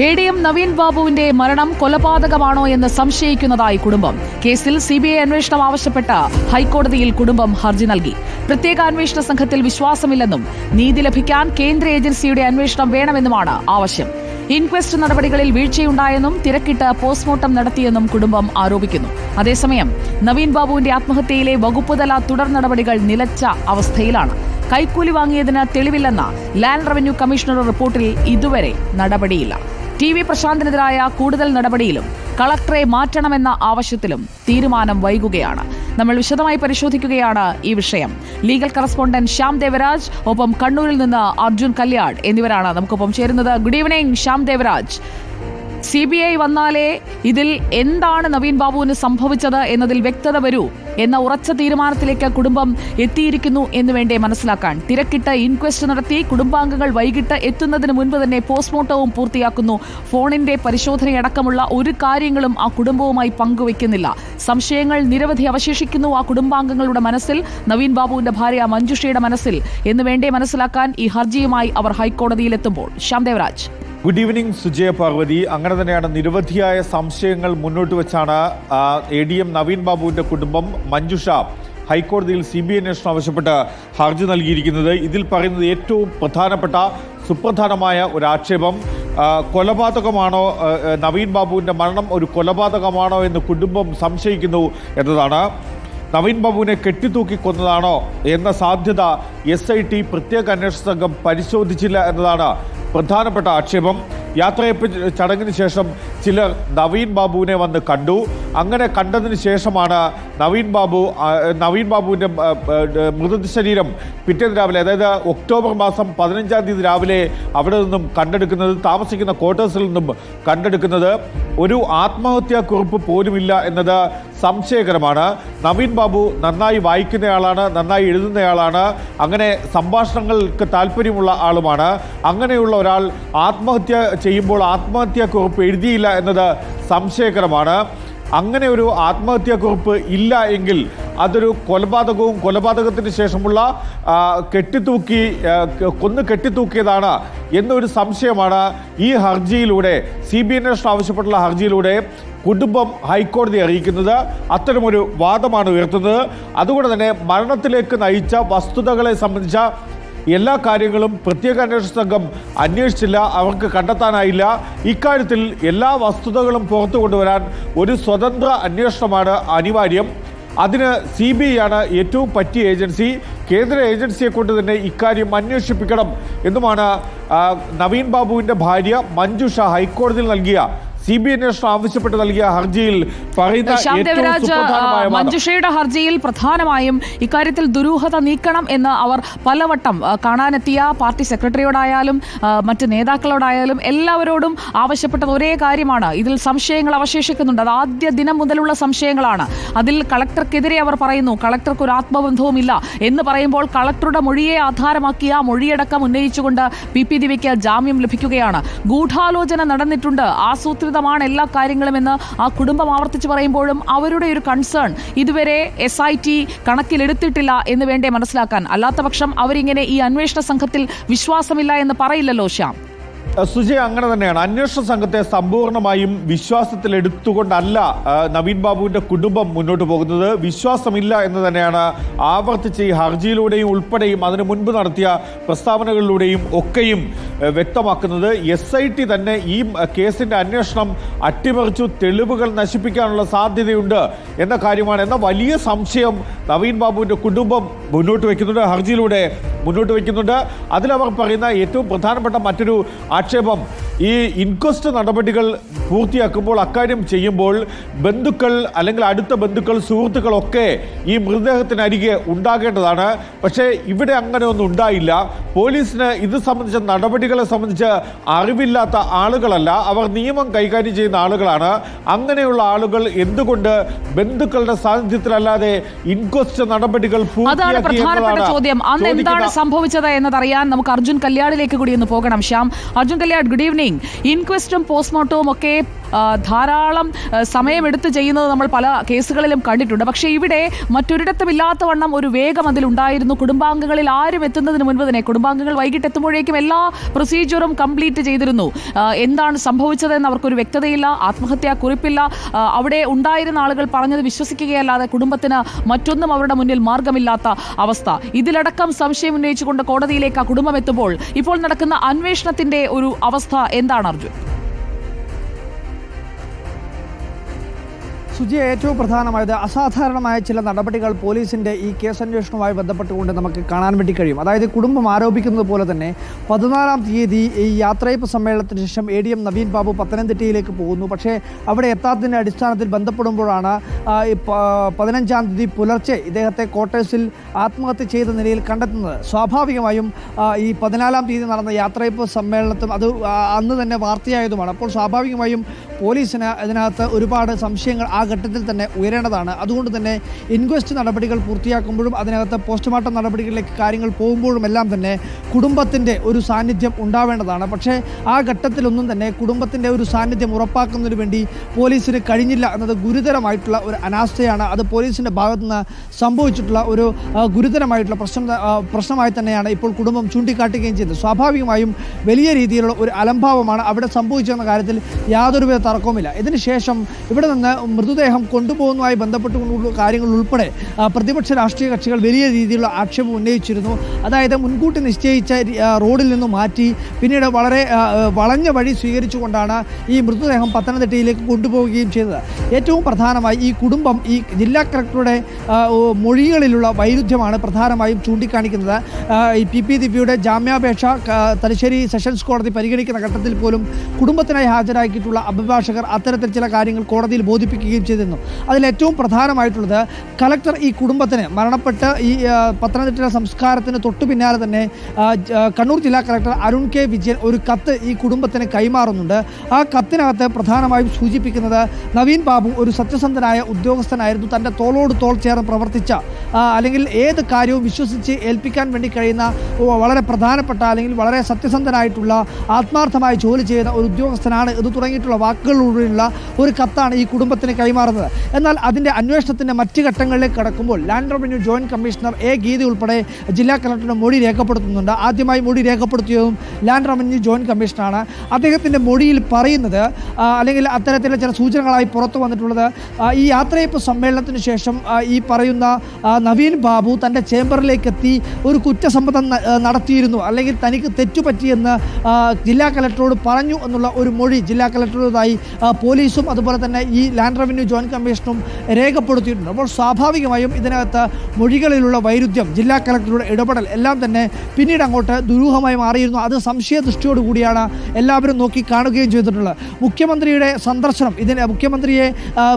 ADM Naveen ബാബുവിന്റെ മരണം കൊലപാതകമാണോ എന്ന് സംശയിക്കുന്നതായി കുടുംബം. കേസിൽ CBI അന്വേഷണം ആവശ്യപ്പെട്ട് ഹൈക്കോടതിയിൽ കുടുംബം ഹർജി നൽകി. പ്രത്യേക അന്വേഷണ സംഘത്തിൽ വിശ്വാസമില്ലെന്നും നീതി ലഭിക്കാൻ കേന്ദ്ര ഏജൻസിയുടെ അന്വേഷണം വേണമെന്നുമാണ് ആവശ്യം. ഇൻക്വസ്റ്റ് നടപടികളിൽ വീഴ്ചയുണ്ടായെന്നും തിരക്കിട്ട് പോസ്റ്റ്മോർട്ടം നടത്തിയെന്നും കുടുംബം ആരോപിക്കുന്നു. അതേസമയം നവീൻ ബാബുവിന്റെ ആത്മഹത്യയിലെ വകുപ്പുതല തുടർ നടപടികൾ നിലച്ച അവസ്ഥയിലാണ്. കൈക്കൂലി വാങ്ങിയതിന് തെളിവില്ലെന്ന ലാൻഡ് റവന്യൂ കമ്മീഷണറുടെ റിപ്പോർട്ടിൽ ഇതുവരെ നടപടിയില്ല. TV പ്രശാന്തിനെതിരായ കൂടുതൽ നടപടിയിലും കളക്ടറെ മാറ്റണമെന്ന ആവശ്യത്തിലും തീരുമാനം വൈകുകയാണ്. നമ്മൾ വിശദമായി പരിശോധിക്കുകയാണ് ഈ വിഷയം. ലീഗൽ കറസ്പോണ്ടന്റ് ശ്യാം ദേവരാജ്, ഒപ്പം കണ്ണൂരിൽ നിന്ന് അർജുൻ കല്യാട് എന്നിവരാണ് നമുക്കൊപ്പം ചേരുന്നത്. Good evening Shyam Devaraj. CBI വന്നാലേ ഇതിൽ എന്താണ് നവീൻ ബാബുവിന് സംഭവിച്ചത് എന്നതിൽ വ്യക്തത വരൂ എന്ന ഉറച്ച തീരുമാനത്തിലേക്ക് കുടുംബം എത്തിയിരിക്കുന്നു എന്ന് വേണ്ടേ മനസ്സിലാക്കാൻ. തിരക്കിട്ട് ഇൻക്വസ്റ്റ് നടത്തി കുടുംബാംഗങ്ങൾ വൈകിട്ട് എത്തുന്നതിന് മുൻപ് തന്നെ പോസ്റ്റ്മോർട്ടവും പൂർത്തിയാക്കുന്നു. ഫോണിന്റെ പരിശോധനയടക്കമുള്ള ഒരു കാര്യങ്ങളും ആ കുടുംബവുമായി പങ്കുവെക്കുന്നില്ല. സംശയങ്ങൾ നിരവധി അവശേഷിക്കുന്നു ആ കുടുംബാംഗങ്ങളുടെ മനസ്സിൽ, നവീൻ ബാബുവിന്റെ ഭാര്യ മഞ്ജുഷയുടെ മനസ്സിൽ എന്ന് വേണ്ടേ മനസ്സിലാക്കാൻ ഈ ഹർജിയുമായി അവർ ഹൈക്കോടതിയിലെത്തുമ്പോൾ. ശ്യാം ദേവരാജ്. Good evening Sujaya Parvathy. അങ്ങനെ തന്നെയാണ്, നിരവധിയായ സംശയങ്ങൾ മുന്നോട്ട് വെച്ചാണ് ADM നവീൻ ബാബുവിന്റെ കുടുംബം മഞ്ജുഷ ഹൈക്കോടതിയിൽ CBI അന്വേഷണം ആവശ്യപ്പെട്ട് ഹർജി നൽകിയിരിക്കുന്നത്. ഇതിൽ പറയുന്നത് ഏറ്റവും പ്രധാനപ്പെട്ട സുപ്രധാനമായ ഒരു ആക്ഷേപം, കൊലപാതകമാണോ, നവീൻ ബാബുവിന്റെ മരണം ഒരു കൊലപാതകമാണോ എന്ന് കുടുംബം സംശയിക്കുന്നു എന്നതാണ്. നവീൻ ബാബുവിനെ കെട്ടിത്തൂക്കി കൊന്നതാണോ എന്ന സാധ്യത SIT പ്രത്യേക അന്വേഷണ സംഘം പരിശോധിച്ചില്ല എന്നതാണ് പ്രധാനപ്പെട്ട ആക്ഷേപം. യാത്രയപ്പ് ചടങ്ങിന് ശേഷം ചിലർ നവീൻ ബാബുവിനെ വന്ന് കണ്ടു. അങ്ങനെ കണ്ടതിന് ശേഷമാണ് നവീൻ ബാബുവിൻ്റെ മൃതശരീരം പിറ്റേന്ന് രാവിലെ, അതായത് ഒക്ടോബർ മാസം 15-ാം തീയതി രാവിലെ അവിടെ നിന്നും കണ്ടെടുക്കുന്നത്, താമസിക്കുന്ന ക്വാർട്ടേഴ്സിൽ നിന്നും കണ്ടെടുക്കുന്നത്. ഒരു ആത്മഹത്യാക്കുറിപ്പ് പോലുമില്ല എന്നത് സംശയകരമാണ്. നവീൻ ബാബു നന്നായി വായിക്കുന്നയാളാണ്, നന്നായി എഴുതുന്നയാളാണ്, അങ്ങനെ സംഭാഷണങ്ങൾക്ക് താല്പര്യമുള്ള ആളുമാണ്. അങ്ങനെയുള്ള ഒരാൾ ആത്മഹത്യ ചെയ്യുമ്പോൾ ആത്മഹത്യാക്കുറിപ്പ് എഴുതിയില്ല എന്നത് സംശയകരമാണ്. അങ്ങനെ ഒരു ആത്മഹത്യാക്കുറിപ്പ് ഇല്ല എങ്കിൽ അതൊരു കൊലപാതകവും കൊലപാതകത്തിന് ശേഷമുള്ള കെട്ടിത്തൂക്കിയതാണ് എന്നൊരു സംശയമാണ് ഈ ഹർജിയിലൂടെ, CBI അന്വേഷണം ആവശ്യപ്പെട്ടുള്ള ഹർജിയിലൂടെ കുടുംബം ഹൈക്കോടതിയെ അറിയിക്കുന്നത്. അത്തരമൊരു വാദമാണ് ഉയർത്തുന്നത്. അതുകൊണ്ട് തന്നെ മരണത്തിലേക്ക് നയിച്ച വസ്തുതകളെ സംബന്ധിച്ച എല്ലാ കാര്യങ്ങളും പ്രത്യേക അന്വേഷണ സംഘം അന്വേഷിച്ചില്ല, അവർക്ക് കണ്ടെത്താനായില്ല. ഇക്കാര്യത്തിൽ എല്ലാ വസ്തുതകളും പുറത്തു കൊണ്ടുവരാൻ ഒരു സ്വതന്ത്ര അന്വേഷണമാണ് അനിവാര്യം. അതിന് CBI ആണ് ഏറ്റവും പറ്റിയ ഏജൻസി. കേന്ദ്ര ഏജൻസിയെ കൊണ്ട് തന്നെ ഇക്കാര്യം അന്വേഷിപ്പിക്കണം എന്നുമാണ് നവീൻ ബാബുവിൻ്റെ ഭാര്യ മഞ്ജുഷ ഹൈക്കോടതിയിൽ നൽകിയ CBI അന്വേഷണം ആവശ്യപ്പെട്ട് നൽകിയ ഹർജിയിൽ പറയുന്ന. മഞ്ജുഷയുടെ ഹർജിയിൽ പ്രധാനമായും ഇക്കാര്യത്തിൽ ദുരൂഹത നീക്കണം എന്ന് അവർ പലവട്ടം കാണാനെത്തിയ പാർട്ടി സെക്രട്ടറിയോടായാലും മറ്റ് നേതാക്കളോടായാലും എല്ലാവരോടും ആവശ്യപ്പെട്ടത് ഒരേ കാര്യമാണ്. ഇതിൽ സംശയങ്ങൾ അവശേഷിക്കുന്നുണ്ട്. അത് ആദ്യ ദിനം മുതലുള്ള സംശയങ്ങളാണ്. അതിൽ കളക്ടർക്കെതിരെ അവർ പറയുന്നു കളക്ടർക്ക് ഒരു ആത്മബന്ധവുമില്ല എന്ന് പറയുമ്പോൾ കളക്ടറുടെ മൊഴിയെ ആധാരമാക്കിയ മൊഴിയടക്കം ഉന്നയിച്ചുകൊണ്ട് PP ദിവ്യയ്ക്ക് ജാമ്യം ലഭിക്കുകയാണ്. ഗൂഢാലോചന നടന്നിട്ടുണ്ട്, ആസൂത്രിത എല്ലാ കാര്യങ്ങളും എന്ന് ആ കുടുംബം ആവർത്തിച്ച് പറയുമ്പോഴും അവരുടെ ഒരു കൺസേൺ ഇതുവരെ SIT കണക്കിലെടുത്തിട്ടില്ല എന്ന് വേണ്ടേ മനസ്സിലാക്കാൻ. അല്ലാത്തപക്ഷം അവരിങ്ങനെ ഈ അന്വേഷണ സംഘത്തിൽ വിശ്വാസമില്ല എന്ന് പറയില്ലല്ലോ ശ്യാം. സുജയ, അങ്ങനെ തന്നെയാണ്. അന്വേഷണ സംഘത്തെ സമ്പൂർണ്ണമായും വിശ്വാസത്തിലെടുത്തുകൊണ്ടല്ല നവീൻ ബാബുവിൻ്റെ കുടുംബം മുന്നോട്ട് പോകുന്നത്. വിശ്വാസമില്ല എന്ന് തന്നെയാണ് ആവർത്തിച്ച് ഈ ഹർജിയിലൂടെയും ഉൾപ്പെടെയും അതിനു മുൻപ് നടത്തിയ പ്രസ്താവനകളിലൂടെയും ഒക്കെയും വ്യക്തമാക്കുന്നത്. SIT തന്നെ ഈ കേസിൻ്റെ അന്വേഷണം അട്ടിമറിച്ചു, തെളിവുകൾ നശിപ്പിക്കാനുള്ള സാധ്യതയുണ്ട് എന്ന കാര്യമാണ്. എന്ന വലിയ സംശയം നവീൻ ബാബുവിൻ്റെ കുടുംബം മുന്നോട്ട് വയ്ക്കുന്നുണ്ട്, ഹർജിയിലൂടെ മുന്നോട്ട് വയ്ക്കുന്നുണ്ട്. അതിലവർ പറയുന്ന ഏറ്റവും പ്രധാനപ്പെട്ട മറ്റൊരു ആക്ഷേപം, ഈ ഇൻക്വസ്റ്റ് നടപടികൾ പൂർത്തിയാക്കുമ്പോൾ, അക്കാര്യം ചെയ്യുമ്പോൾ ബന്ധുക്കൾ അല്ലെങ്കിൽ അടുത്ത ബന്ധുക്കൾ, സുഹൃത്തുക്കളൊക്കെ ഈ മൃതദേഹത്തിനരികെ ഉണ്ടാകേണ്ടതാണ്. പക്ഷേ ഇവിടെ അങ്ങനെ ഒന്നും ഉണ്ടായില്ല. പോലീസിന് ഇത് സംബന്ധിച്ച നടപടികളെ സംബന്ധിച്ച് അറിവില്ലാത്ത ആളുകളല്ല, അവർ നിയമം കൈകാര്യം ചെയ്യുന്ന ആളുകളാണ്. അങ്ങനെയുള്ള ആളുകൾ എന്തുകൊണ്ട് ബന്ധുക്കളുടെ സാന്നിധ്യത്തിലല്ലാതെ ഇൻക്വസ്റ്റ് നടപടികൾ പൂർത്തിയാക്കി എന്നതാണ് സംഭവിച്ചത് എന്നതറിയാൻ നമുക്ക് അർജുൻ കല്യാടിലേക്ക് കൂടി ഒന്ന് പോകണം. Shyam, Arjun Kalyad, good evening. ഇൻക്വസ്റ്റും പോസ്റ്റ്മോർട്ടവും ഒക്കെ ധാരാളം സമയമെടുത്ത് ചെയ്യുന്നത് നമ്മൾ പല കേസുകളിലും കണ്ടിട്ടുണ്ട്. പക്ഷേ ഇവിടെ മറ്റൊരിടത്തുമില്ലാത്ത വണ്ണം ഒരു വേഗം അതിലുണ്ടായിരുന്നു. കുടുംബാംഗങ്ങളിൽ ആരും എത്തുന്നതിന് മുൻപ് തന്നെ കുടുംബാംഗങ്ങൾ വൈകിട്ട് എത്തുമ്പോഴേക്കും എല്ലാ പ്രൊസീജിയറും കംപ്ലീറ്റ് ചെയ്തിരുന്നു. എന്താണ് സംഭവിച്ചതെന്ന് അവർക്കൊരു വ്യക്തതയില്ല, ആത്മഹത്യാ കുറിപ്പില്ല. അവിടെ ഉണ്ടായിരുന്ന ആളുകൾ പറഞ്ഞത് വിശ്വസിക്കുകയല്ലാതെ കുടുംബത്തിന് മറ്റൊന്നും അവരുടെ മുന്നിൽ മാർഗമില്ലാത്ത അവസ്ഥ. ഇതിലടക്കം സംശയം ഉന്നയിച്ചുകൊണ്ട് കോടതിയിലേക്ക് ആ കുടുംബം എത്തുമ്പോൾ ഇപ്പോൾ നടക്കുന്ന അന്വേഷണത്തിന്റെ ഒരു അവസ്ഥ എന്താണ് അർജുൻ? സുജി, ഏറ്റവും പ്രധാനമായത് അസാധാരണമായ ചില നടപടികൾ പോലീസിൻ്റെ ഈ കേസന്വേഷണവുമായി ബന്ധപ്പെട്ടുകൊണ്ട് നമുക്ക് കാണാൻ വേണ്ടി കഴിയും. അതായത് കുടുംബം ആരോപിക്കുന്നത് പോലെ തന്നെ 14-ാം തീയതി ഈ യാത്രയപ്പ് സമ്മേളനത്തിന് ശേഷം ADM നവീൻ ബാബു പത്തനംതിട്ടയിലേക്ക് പോകുന്നു. പക്ഷേ അവിടെ എത്താത്തതിൻ്റെ അടിസ്ഥാനത്തിൽ ബന്ധപ്പെടുമ്പോഴാണ് 15-ാം തീയതി പുലർച്ചെ ഇദ്ദേഹത്തെ ക്വാർട്ടേഴ്സിൽ ആത്മഹത്യ ചെയ്ത നിലയിൽ കണ്ടെത്തുന്നത്. സ്വാഭാവികമായും ഈ 14-ാം തീയതി നടന്ന യാത്രയപ്പ് സമ്മേളനത്തും അത് അന്ന് തന്നെ വാർത്തയായതുമാണ്. അപ്പോൾ സ്വാഭാവികമായും പോലീസിന് ഇതിനകത്ത് ഒരുപാട് സംശയങ്ങൾ ആ ഘട്ടത്തിൽ തന്നെ ഉയരേണ്ടതാണ്. അതുകൊണ്ട് തന്നെ ഇൻക്വസ്റ്റ് നടപടികൾ പൂർത്തിയാക്കുമ്പോഴും അതിനകത്ത് പോസ്റ്റ്മോർട്ടം നടപടികളിലേക്ക് കാര്യങ്ങൾ പോകുമ്പോഴും എല്ലാം തന്നെ കുടുംബത്തിൻ്റെ ഒരു സാന്നിധ്യം ഉണ്ടാവേണ്ടതാണ്. പക്ഷേ ആ ഘട്ടത്തിലൊന്നും തന്നെ കുടുംബത്തിൻ്റെ ഒരു സാന്നിധ്യം ഉറപ്പാക്കുന്നതിന് വേണ്ടി പോലീസിന് കഴിഞ്ഞില്ല എന്നത് ഗുരുതരമായിട്ടുള്ള ഒരു അനാസ്ഥയാണ്. അത് പോലീസിൻ്റെ ഭാഗത്തുനിന്ന് സംഭവിച്ചിട്ടുള്ള ഒരു ഗുരുതരമായിട്ടുള്ള പ്രശ്നമായി തന്നെയാണ് ഇപ്പോൾ കുടുംബം ചൂണ്ടിക്കാട്ടുകയും ചെയ്തത്. സ്വാഭാവികമായും വലിയ രീതിയിലുള്ള ഒരു അലംഭാവമാണ് അവിടെ സംഭവിച്ചെന്ന കാര്യത്തിൽ യാതൊരുവിധ തർക്കവുമില്ല. ഇതിനുശേഷം ഇവിടെ നിന്ന് മൃതദേഹം കൊണ്ടുപോകുന്നതുമായി ബന്ധപ്പെട്ടുകൊണ്ടുള്ള കാര്യങ്ങൾ ഉൾപ്പെടെ പ്രതിപക്ഷ രാഷ്ട്രീയ കക്ഷികൾ വലിയ രീതിയിലുള്ള ആക്ഷേപം ഉന്നയിച്ചിരുന്നു. അതായത് മുൻകൂട്ടി നിശ്ചയിച്ച റോഡിൽ നിന്നും മാറ്റി പിന്നീട് വളരെ വളഞ്ഞ വഴി സ്വീകരിച്ചുകൊണ്ടാണ് ഈ മൃതദേഹം പത്തനംതിട്ടയിലേക്ക് കൊണ്ടുപോവുകയും ചെയ്തത്. ഏറ്റവും പ്രധാനമായി ഈ കുടുംബം ഈ ജില്ലാ കളക്ടറുടെ മൊഴികളിലുള്ള വൈരുദ്ധ്യമാണ് പ്രധാനമായും ചൂണ്ടിക്കാണിക്കുന്നത്. ഈ PP ദിവ്യയുടെ ജാമ്യാപേക്ഷ തലശ്ശേരി സെഷൻസ് കോടതി പരിഗണിക്കുന്ന ഘട്ടത്തിൽ പോലും കുടുംബത്തിനായി ഹാജരാക്കിയിട്ടുള്ള അഭിഭാഷകർ അത്തരത്തിൽ ചില കാര്യങ്ങൾ കോടതിയിൽ ബോധിപ്പിക്കുകയും ചെയ്തിരുന്നു. അതിലേറ്റവും പ്രധാനമായിട്ടുള്ളത് കളക്ടർ ഈ കുടുംബത്തിന് മരണപ്പെട്ട് ഈ പത്തനംതിട്ട സംസ്കാരത്തിന് തൊട്ടു പിന്നാലെ തന്നെ കണ്ണൂർ ജില്ലാ കളക്ടർ അരുൺ K. വിജയൻ ഒരു കത്ത് ഈ കുടുംബത്തിന് കൈമാറുന്നുണ്ട്. ആ കത്തിനകത്ത് പ്രധാനമായും സൂചിപ്പിക്കുന്നത് നവീൻ ബാബു ഒരു സത്യസന്ധനായ ഉദ്യോഗസ്ഥനായിരുന്നു. തൻ്റെ തോളോട് തോൾ ചേർന്ന് പ്രവർത്തിച്ച അല്ലെങ്കിൽ ഏത് കാര്യവും വിശ്വസിച്ച് ഏൽപ്പിക്കാൻ വേണ്ടി കഴിയുന്ന വളരെ പ്രധാനപ്പെട്ട അല്ലെങ്കിൽ വളരെ സത്യസന്ധനായിട്ടുള്ള ആത്മാർത്ഥമായി ജോലി ചെയ്യുന്ന ഒരു ഉദ്യോഗസ്ഥനാണ് ഇത് തുടങ്ങിയിട്ടുള്ള വാക്കുകളിലൂടെയുള്ള ഒരു കത്താണ് ഈ കുടുംബത്തിന് കൈമാറുന്നത്. എന്നാൽ അതിൻ്റെ അന്വേഷണത്തിൻ്റെ മറ്റ് ഘട്ടങ്ങളിലേക്ക് കടക്കുമ്പോൾ land revenue joint commissioner A. Geetha ഉൾപ്പെടെ ജില്ലാ കളക്ടറുടെ മൊഴി രേഖപ്പെടുത്തുന്നുണ്ട്. ആദ്യമായി മൊഴി രേഖപ്പെടുത്തിയതും ലാൻഡ് റവന്യൂ ജോയിന്റ് കമ്മീഷണറാണ്. അദ്ദേഹത്തിൻ്റെ മൊഴിയിൽ പറയുന്നത് അല്ലെങ്കിൽ അത്തരത്തിലുള്ള ചില സൂചനകളായി പുറത്തു വന്നിട്ടുള്ളത് ഈ യാത്രയപ്പ് സമ്മേളനത്തിന് ശേഷം ഈ പറയുന്ന നവീൻ ബാബു തൻ്റെ ചേംബറിലേക്ക് എത്തി ഒരു കുറ്റസമ്മതം നടത്തിയിരുന്നു അല്ലെങ്കിൽ തനിക്ക് തെറ്റുപറ്റിയെന്ന് ജില്ലാ കളക്ടറോട് പറഞ്ഞു എന്നുള്ള ഒരു മൊഴി ജില്ലാ കളക്ടറുടേതായി പോലീസും അതുപോലെ തന്നെ ഈ ലാൻഡ് റവന്യൂ ജോയിന്റ് കമ്മീഷണറും രേഖപ്പെടുത്തിയിട്ടുണ്ട്. അപ്പോൾ സ്വാഭാവികമായും ഇതിനകത്ത് മൊഴികളിലുള്ള വൈരുദ്ധ്യം, ജില്ലാ കളക്ടറുടെ ഇടപെടൽ എല്ലാം തന്നെ പിന്നീട് അങ്ങോട്ട് ദുരൂഹമായി മാറിയിരുന്നു. അത് സംശയദൃഷ്ടിയോടുകൂടിയാണ് എല്ലാവരും നോക്കി കാണുകയും ചെയ്തിട്ടുള്ളത്. മുഖ്യമന്ത്രിയുടെ സന്ദർശനം മുഖ്യമന്ത്രിയെ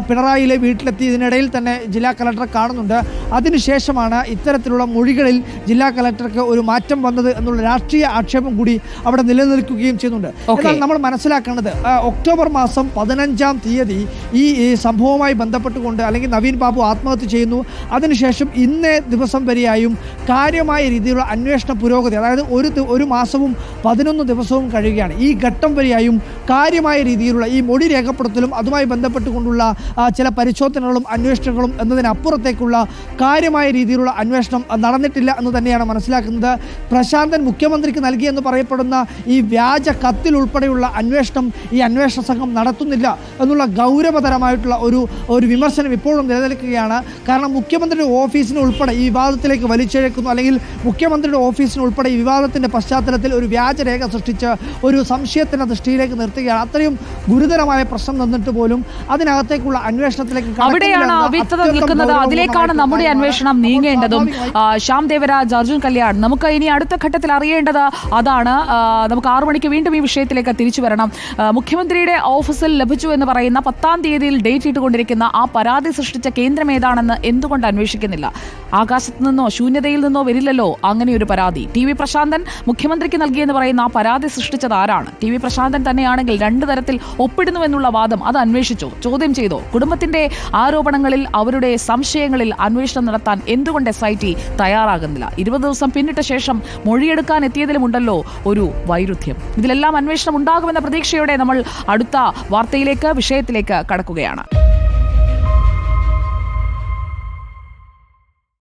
പിണറായിയിലെ വീട്ടിലെത്തി ഇതിനിടയിൽ തന്നെ ജില്ലാ കളക്ടറെ കാണുന്നുണ്ട്. അതിനുശേഷമാണ് ഇത്തരത്തിലുള്ള മൊഴികളിൽ ജില്ലാ കളക്ടർക്ക് ഒരു മാറ്റം വന്നത് എന്നുള്ള രാഷ്ട്രീയ ആക്ഷേപം കൂടി അവിടെ നിലനിൽക്കുകയും ചെയ്യുന്നുണ്ട്. എന്നാൽ നമ്മൾ മനസ്സിലാക്കേണ്ടത് ഒക്ടോബർ മാസം 15-ാം തീയതി ഈ സംഭവവുമായി ബന്ധപ്പെട്ടുകൊണ്ട് അല്ലെങ്കിൽ നവീൻ ബാബു ആത്മഹത്യ ചെയ്യുന്നു. അതിനുശേഷം ഇന്നേ ദിവസം വരെയായും കാര്യമായ രീതിയിലുള്ള അന്വേഷണ പുരോഗതി, അതായത് ഒരു മാസവും 11 ദിവസവും കഴിയുകയാണ്. ഈ ഘട്ടം വരെയായും കാര്യമായ രീതിയിലുള്ള ഈ മൊഴി രേഖപ്പെടുത്തലും അതുമായി ബന്ധപ്പെട്ടുകൊണ്ടുള്ള ചില പരിശോധനകളും അന്വേഷണങ്ങളും എന്നതിനപ്പുറത്തേക്കുള്ള കാര്യമായ രീതിയിലുള്ള അന്വേഷണം നടന്നിട്ടില്ല എന്ന് തന്നെയാണ് മനസ്സിലാക്കുന്നത്. പ്രശാന്തൻ മുഖ്യമന്ത്രിക്ക് നൽകിയെന്ന് പറയപ്പെടുന്ന ഈ വ്യാജ കത്തിൽ ഉൾപ്പെടെയുള്ള അന്വേഷണം ഈ അന്വേഷണ സംഘം നടത്തുന്നില്ല എന്നുള്ള ഗൗരവതരമായിട്ടുള്ള ഒരു വിമർശനം ഇപ്പോഴും നിലനിൽക്കുകയാണ്. കാരണം മുഖ്യമന്ത്രിയുടെ ഓഫീസിനെ ഉൾപ്പെടെ ഈ വിവാദത്തിലേക്ക് വലിച്ചിഴക്കുന്നു, അല്ലെങ്കിൽ മുഖ്യമന്ത്രിയുടെ ഓഫീസിനെ ഉൾപ്പെടെ ഈ വിവാദത്തിൻ്റെ പശ്ചാത്തലത്തിൽ ഒരു വ്യാജരേഖ സൃഷ്ടിച്ച് ഒരു സംശയത്തിൻ്റെ ദൃഷ്ടിയിലേക്ക് നിർത്തുകയാണ്. അത്രയും ഗുരുതരമായ പ്രശ്നം നിന്നിട്ട് പോലും അതിനകത്തേക്കുള്ള അന്വേഷണത്തിലേക്ക് അവിടെയാണ് അവ്യക്തത നിൽക്കുന്നത്. അതിലേക്കാണ് നമ്മുടെ അന്വേഷണം നീങ്ങേണ്ടതും. ശ്യാം ദേവരാജ്, അർജുൻ കല്യാൺ, നമുക്ക് ഇനി അടുത്ത ഘട്ടത്തിൽ അറിയേണ്ടത് അതാണ്. നമുക്ക് 6 മണിക്ക് വീണ്ടും ഈ വിഷയത്തിലേക്ക് തിരിച്ചു വരണം. മുഖ്യമന്ത്രിയുടെ ഓഫീസിൽ ലഭിച്ചു എന്ന് പറയുന്ന 10-ാം തീയതിയിൽ ഡേറ്റ് ഇട്ടുകൊണ്ടിരിക്കുന്ന ആ പരാതി സൃഷ്ടിച്ച കേന്ദ്രം ഏതാണെന്ന് എന്തുകൊണ്ട് അന്വേഷിക്കുന്നില്ല? ആകാശത്ത് നിന്നോ ശൂന്യതയിൽ നിന്നോ വരില്ലല്ലോ അങ്ങനെ ഒരു പരാതി. TV പ്രശാന്തൻ മുഖ്യമന്ത്രിക്ക് നൽകിയെന്ന് പറയുന്ന ആ പരാതി സൃഷ്ടിച്ചത് ആരാണ്? TV പ്രശാന്തൻ തന്നെയാണെങ്കിൽ 2 തരത്തിൽ ഒപ്പിടുന്നുവെന്നുള്ള വാദം അത് അന്വേഷിച്ചോ, ചോദ്യം ചെയ്തോ? കുടുംബത്തിന്റെ ആരോപണങ്ങളിൽ, അവരുടെ സംശയങ്ങളിൽ അന്വേഷണം നടത്താൻ എന്തുകൊണ്ട് SIT തയ്യാറാകുന്നില്ല? 20 ദിവസം പിന്നിട്ട ശേഷം മൊഴിയെടുക്കാൻ എത്തിയതിലുമുണ്ടല്ലോ ഒരു വൈരുദ്ധ്യം. ഇതിലെല്ലാം അന്വേഷണം ഉണ്ടാകുമെന്ന പ്രതീക്ഷയോടെ നമ്മൾ അടുത്ത വിഷയത്തിലേക്ക് കടക്കുകയാണ്.